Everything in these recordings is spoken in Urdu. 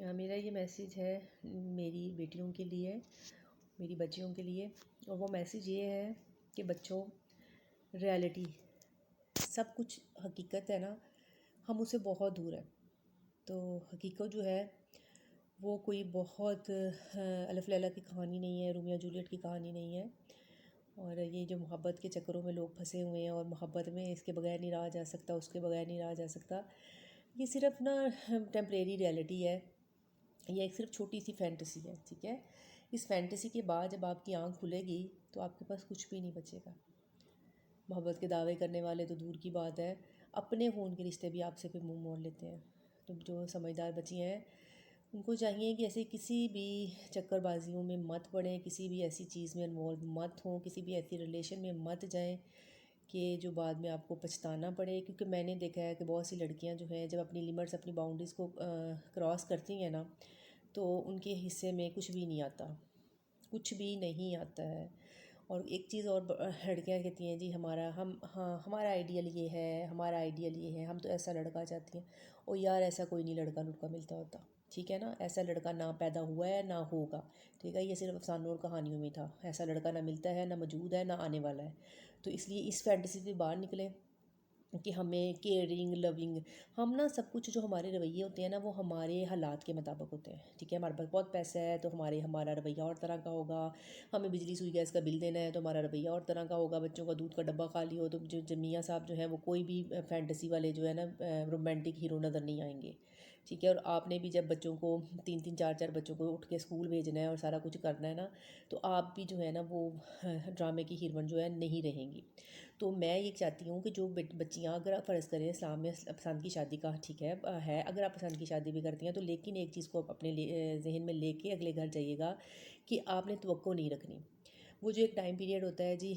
میرا یہ میسیج ہے میری بیٹیوں کے لیے، میری بچیوں کے لیے، اور وہ میسیج یہ ہے کہ بچوں، ریالٹی سب کچھ حقیقت ہے نا، ہم اسے بہت دور ہیں۔ تو حقیقت جو ہے وہ کوئی بہت الف لیلہ کی کہانی نہیں ہے، رومیو جولیٹ کی کہانی نہیں ہے۔ اور یہ جو محبت کے چکروں میں لوگ پھنسے ہوئے ہیں، اور محبت میں اس کے بغیر نہیں رہا جا سکتا، اس کے بغیر نہیں رہا جا سکتا، یہ صرف نا ٹیمپریری ریالٹی ہے، یہ ایک صرف چھوٹی سی فینٹیسی ہے، ٹھیک ہے۔ اس فینٹیسی کے بعد جب آپ کی آنکھ کھلے گی تو آپ کے پاس کچھ بھی نہیں بچے گا۔ محبت کے دعوے کرنے والے تو دور کی بات ہے، اپنے خون کے رشتے بھی آپ سے پھر منہ موڑ لیتے ہیں۔ تو جو سمجھدار بچی ہیں ان کو چاہیے کہ ایسے کسی بھی چکر بازیوں میں مت پڑیں، کسی بھی ایسی چیز میں انوالو مت ہوں، کسی بھی ایسی ریلیشن میں مت جائیں کہ جو بعد میں آپ کو پچھتانا پڑے۔ کیونکہ میں نے دیکھا ہے کہ بہت سی لڑکیاں جو ہیں جب اپنی لیمٹس، اپنی باؤنڈریز کو کراس کرتی ہیں نا، تو ان کے حصے میں کچھ بھی نہیں آتا، کچھ بھی نہیں آتا ہے۔ اور ایک چیز اور، لڑکیاں کہتی ہیں جی ہمارا آئیڈیل یہ ہے، ہمارا آئیڈیل یہ ہے، ہم تو ایسا لڑکا چاہتی ہیں۔ اور یار ایسا کوئی نہیں لڑکا ملتا ہوتا، ٹھیک ہے نا۔ ایسا لڑکا نہ پیدا ہوا ہے نہ ہوگا، ٹھیک ہے۔ یہ صرف افسانوں اور کہانیوں میں تھا، ایسا لڑکا نہ ملتا ہے، نہ موجود ہے، نہ آنے والا ہے۔ تو اس لیے اس فینٹیسی سے باہر نکلیں کہ ہمیں کیئرنگ، لونگ، ہم نا سب کچھ جو ہمارے رویے ہوتے ہیں نا وہ ہمارے حالات کے مطابق ہوتے ہیں، ٹھیک ہے۔ ہمارے پاس بہت پیسہ ہے تو ہمارا رویہ اور طرح کا ہوگا، ہمیں بجلی سوئی گیس کا بل دینا ہے تو ہمارا رویہ اور طرح کا ہوگا، بچوں کا دودھ کا ڈبہ خالی ہو تو جو میاں صاحب جو ہیں وہ کوئی بھی فینٹیسی والے جو ہے نا رومانٹک ہیرو نظر نہیں آئیں گے، ٹھیک ہے۔ اور آپ نے بھی جب بچوں کو 3 4 بچوں کو اٹھ کے اسکول بھیجنا ہے اور سارا کچھ کرنا ہے نا، تو آپ بھی جو ہے نا وہ ڈرامے کی ہیروئن جو ہے نہیں رہیں گی۔ تو میں یہ چاہتی ہوں کہ جو بچیاں، اگر آپ فرض کریں اسلام میں پسند کی شادی کا ٹھیک ہے اگر آپ پسند کی شادی بھی کرتی ہیں تو لیکن ایک چیز کو آپ اپنے ذہن میں لے کے اگلے گھر جائیے گا کہ آپ نے توقع نہیں رکھنی۔ وہ جو ایک ٹائم پیریڈ ہوتا ہے جی،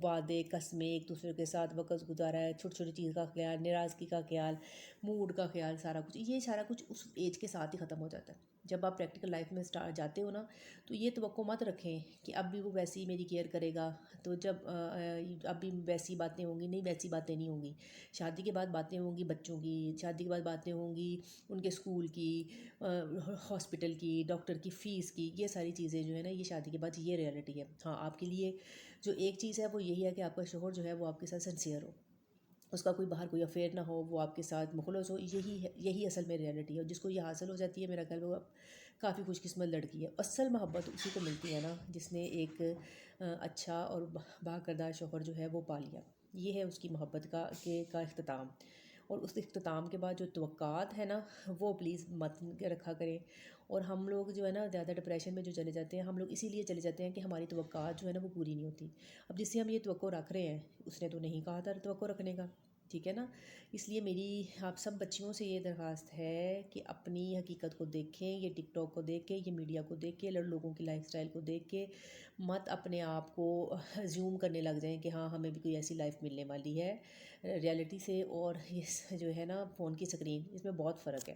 وعدے قسمیں، ایک دوسرے کے ساتھ وقت گزارا ہے، چھوٹی چھوٹی چیز کا خیال، ناراضگی کا خیال، موڈ کا خیال، یہ سارا کچھ اس ایج کے ساتھ ہی ختم ہو جاتا ہے۔ جب آپ پریکٹیکل لائف میں جاتے ہو نا تو یہ توقع مت رکھیں کہ اب بھی وہ ویسی ہی میری کیئر کرے گا، تو جب اب بھی ویسی باتیں ہوں گی، نہیں ویسی باتیں نہیں ہوں گی۔ شادی کے بعد باتیں ہوں گی بچوں کی، شادی کے بعد باتیں ہوں گی ان کے اسکول کی، ہاسپٹل کی، ڈاکٹر کی فیس کی، یہ ساری چیزیں جو ہے نا یہ شادی کے بعد یہ ریالٹی ہے۔ ہاں، آپ کے لیے جو ایک چیز ہے وہ یہی ہے کہ آپ کا شوہر جو ہے وہ آپ کے ساتھ سنسیئر ہو، اس کا کوئی باہر کوئی افیئر نہ ہو، وہ آپ کے ساتھ مخلص ہو، یہی اصل میں ریالٹی ہے۔ اور جس کو یہ حاصل ہو جاتی ہے میرا خیال وہ کافی خوش قسمت لڑکی ہے۔ اصل محبت اسی کو ملتی ہے نا جس نے ایک اچھا اور با کردار شوہر جو ہے وہ پا لیا، یہ ہے اس کی محبت کا اختتام۔ اور اس اختتام کے بعد جو توقعات ہے نا وہ پلیز مت رکھا کریں۔ اور ہم لوگ جو ہے نا زیادہ ڈپریشن میں جو چلے جاتے ہیں، ہم لوگ اسی لیے چلے جاتے ہیں کہ ہماری توقعات جو ہے نا وہ پوری نہیں ہوتی۔ اب جس سے ہم یہ توقع رکھ رہے ہیں اس نے تو نہیں کہا تھا توقع رکھنے کا، ٹھیک ہے نا۔ اس لیے میری آپ سب بچیوں سے یہ درخواست ہے کہ اپنی حقیقت کو دیکھیں، یہ ٹک ٹاک کو دیکھ کے، یہ میڈیا کو دیکھ کے، لوگوں کی لائف سٹائل کو دیکھ کے مت اپنے آپ کو زیوم کرنے لگ جائیں کہ ہاں ہمیں بھی کوئی ایسی لائف ملنے والی ہے۔ ریالٹی سے اور اس جو ہے نا فون کی سکرین، اس میں بہت فرق ہے۔